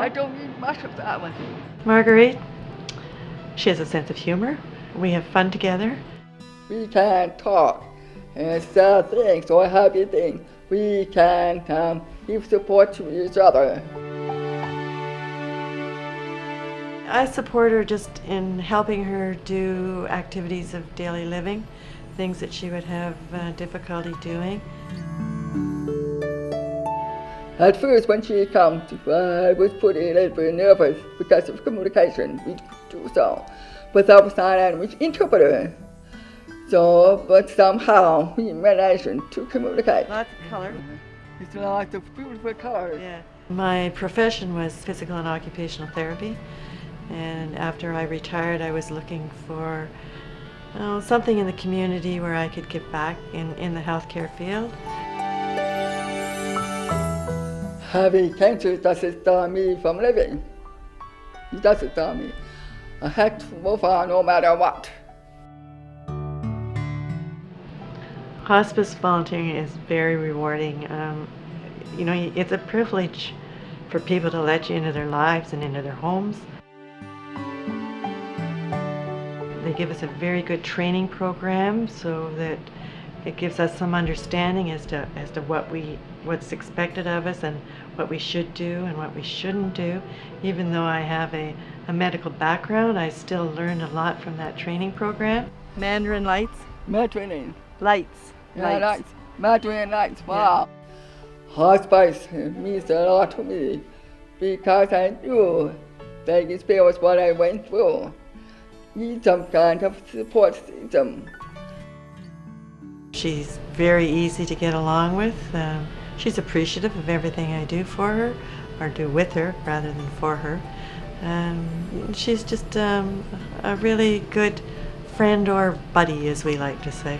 I don't need much of that one. Marguerite, she has a sense of humor. We have fun together. We can talk and sad things or happy things. We can give support to each other. I support her just in helping her do activities of daily living, things that she would have difficulty doing. At first, when she came, I was pretty a little bit nervous because of communication. We do so without sign language interpreter. So, but somehow we managed to communicate. Lots of color. It's lots of beautiful colors. Yeah. My profession was physical and occupational therapy, and after I retired, I was looking for something in the community where I could give back in the healthcare field. Having cancer doesn't stop me from living. It doesn't stop me. I had to move on no matter what. Hospice volunteering is very rewarding. It's a privilege for people to let you into their lives and into their homes. They give us a very good training program so that it gives us some understanding as to what's expected of us and what we should do and what we shouldn't do. Even though I have a medical background, I still learned a lot from that training program. Mandarin lights? Mandarin. Lights. Yeah, lights. Mandarin lights, wow. Yeah. Hospice means a lot to me because I knew that experience what I went through. Need some kind of support system. She's very easy to get along with. She's appreciative of everything I do for her, or do with her rather than for her. She's just a really good friend or buddy, as we like to say.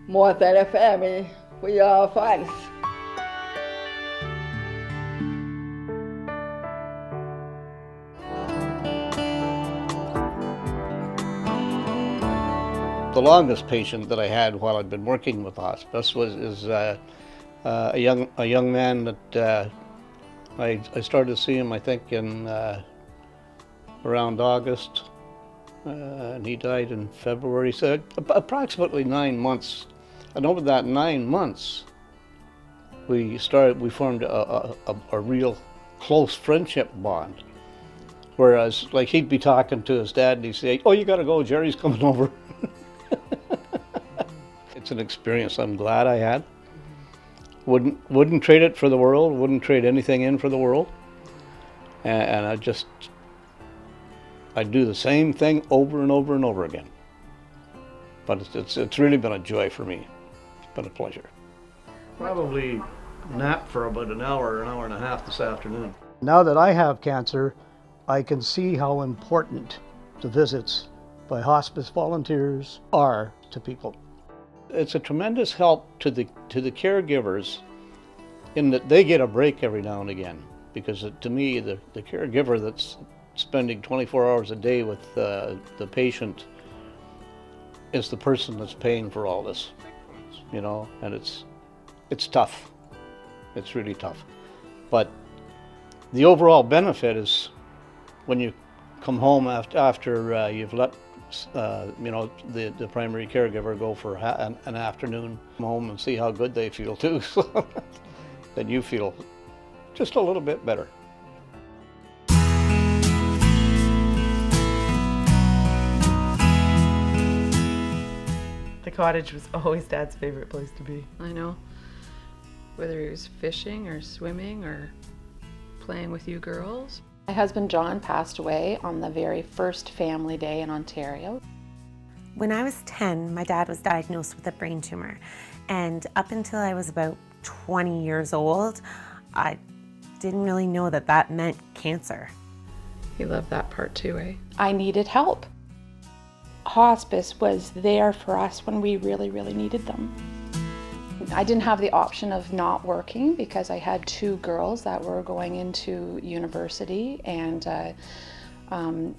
More than a family, we are friends. The longest patient that I had while I'd been working with hospice is a young man that I started to see him, I think, in around August, and he died in February. So approximately 9 months. And over that 9 months, we formed a real close friendship bond. Whereas, like, he'd be talking to his dad and he'd say, "Oh, you gotta go, Jerry's coming over." It's an experience I'm glad I had. Wouldn't trade it for the world, wouldn't trade anything in for the world. And I'd do the same thing over and over and over again. But it's really been a joy for me. It's been a pleasure. Probably nap for about an hour and a half this afternoon. Now that I have cancer, I can see how important the visits by hospice volunteers are to people. It's a tremendous help to the caregivers in that they get a break every now and again, because to me the caregiver that's spending 24 hours a day with the patient is the person that's paying for all this, and it's tough. It's really tough. But the overall benefit is when you come home after you've let the primary caregiver go for an afternoon home and see how good they feel too. So then you feel just a little bit better. The cottage was always Dad's favorite place to be. I know. Whether he was fishing or swimming or playing with you girls. My husband John passed away on the very first family day in Ontario. When I was 10, my dad was diagnosed with a brain tumor. And up until I was about 20 years old, I didn't really know that meant cancer. He loved that part too, eh? I needed help. Hospice was there for us when we really, really needed them. I didn't have the option of not working because I had 2 girls that were going into university and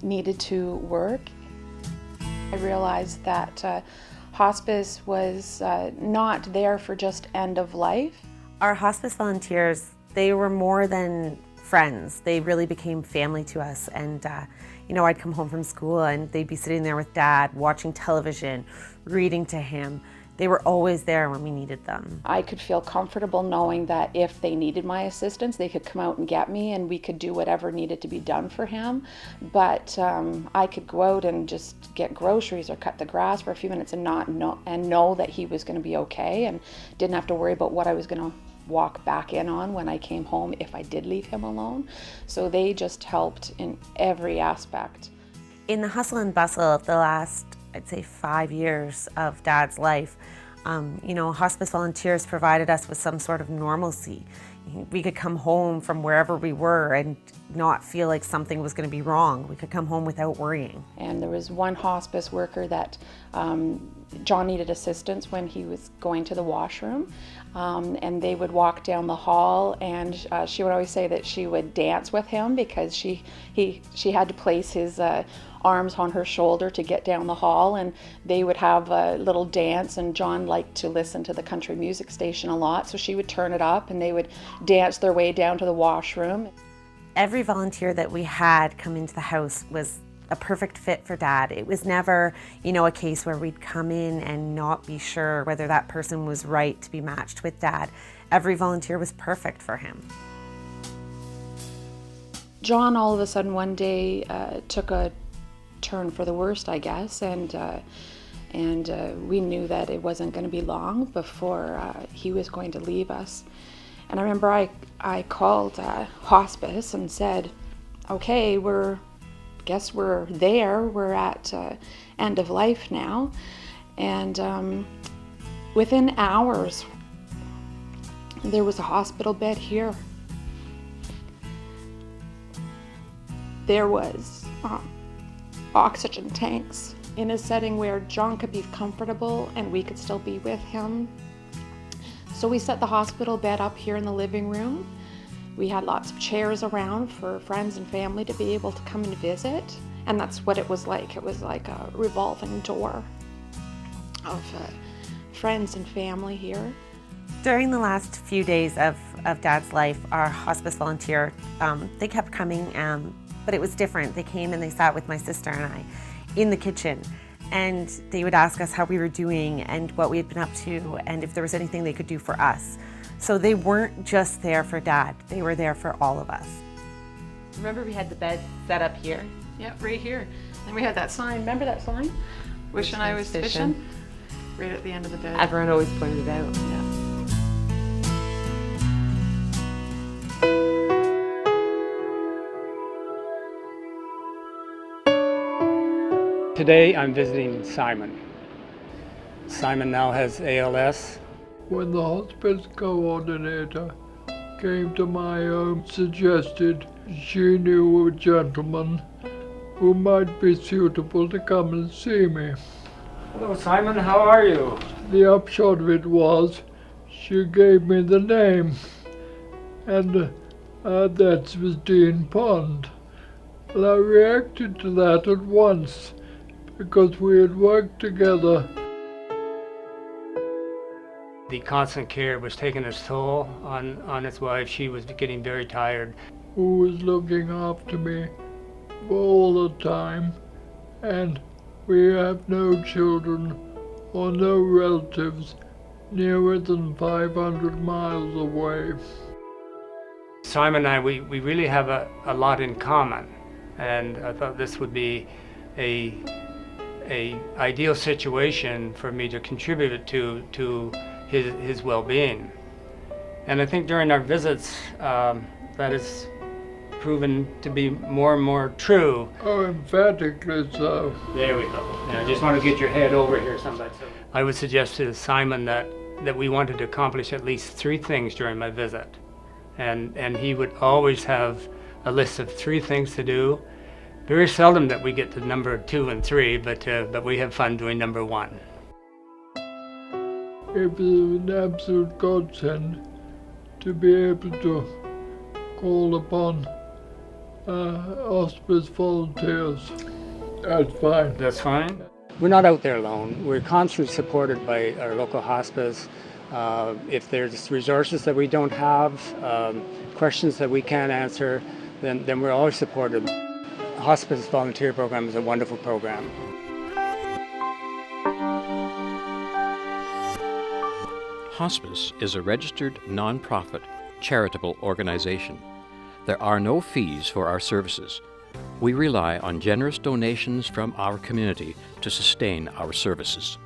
needed to work. I realized that hospice was not there for just end of life. Our hospice volunteers, they were more than friends. They really became family to us. And, you know, I'd come home from school and they'd be sitting there with Dad, watching television, reading to him. They were always there when we needed them. I could feel comfortable knowing that if they needed my assistance, they could come out and get me and we could do whatever needed to be done for him. But I could go out and just get groceries or cut the grass for a few minutes and know that he was going to be okay, and didn't have to worry about what I was going to walk back in on when I came home if I did leave him alone. So they just helped in every aspect. In the hustle and bustle of the last, I'd say, 5 years of Dad's life, you know, hospice volunteers provided us with some sort of normalcy. We could come home from wherever we were and not feel like something was going to be wrong. We could come home without worrying. And there was one hospice worker that John needed assistance when he was going to the washroom, and they would walk down the hall, and she would always say that she would dance with him because she had to place his arms on her shoulder to get down the hall, and they would have a little dance, and John liked to listen to the country music station a lot, so she would turn it up and they would dance their way down to the washroom. Every volunteer that we had come into the house was a perfect fit for Dad. It was never, you know, a case where we'd come in and not be sure whether that person was right to be matched with Dad. Every volunteer was perfect for him. John all of a sudden one day took a turn for the worst, I guess, and we knew that it wasn't going to be long before he was going to leave us. And I remember I called hospice and said, okay, guess we're there, we're at end of life now. And within hours, there was a hospital bed here. There was oxygen tanks in a setting where John could be comfortable and we could still be with him. So we set the hospital bed up here in the living room. We had lots of chairs around for friends and family to be able to come and visit. And that's what it was like. It was like a revolving door of friends and family here. During the last few days of Dad's life, our hospice volunteer, they kept coming, but it was different. They came and they sat with my sister and I in the kitchen, and they would ask us how we were doing and what we had been up to and if there was anything they could do for us. So they weren't just there for Dad, they were there for all of us. Remember we had the bed set up here? Yep, right here. And we had that sign, remember that sign? Wishing I was fishing. Right at the end of the bed. Everyone always pointed it out. Yeah. Today I'm visiting Simon. Simon now has ALS. When the hospice coordinator came to my home, suggested she knew a gentleman who might be suitable to come and see me. Hello Simon, how are you? The upshot of it was she gave me the name, and that was Dean Pond. Well, I reacted to that at once because we had worked together. The constant care was taking its toll on his wife. She was getting very tired. Who was looking after me all the time, and we have no children or no relatives nearer than 500 miles away. Simon and I, we really have a lot in common, and I thought this would be a ideal situation for me to contribute to his well-being. And I think during our visits, that has proven to be more and more true. Oh, emphatically so. There we go. Now, I just want to get your head over here someplace. I would suggest to Simon that we wanted to accomplish at least 3 things during my visit. And he would always have a list of 3 things to do. Very seldom that we get to number 2 and 3, but we have fun doing number 1. It was an absolute godsend to be able to call upon hospice volunteers. That's fine. That's fine. We're not out there alone. We're constantly supported by our local hospice. If there's resources that we don't have, questions that we can't answer, then we're always supported. Hospice Volunteer Program is a wonderful program. Hospice is a registered, non-profit, charitable organization. There are no fees for our services. We rely on generous donations from our community to sustain our services.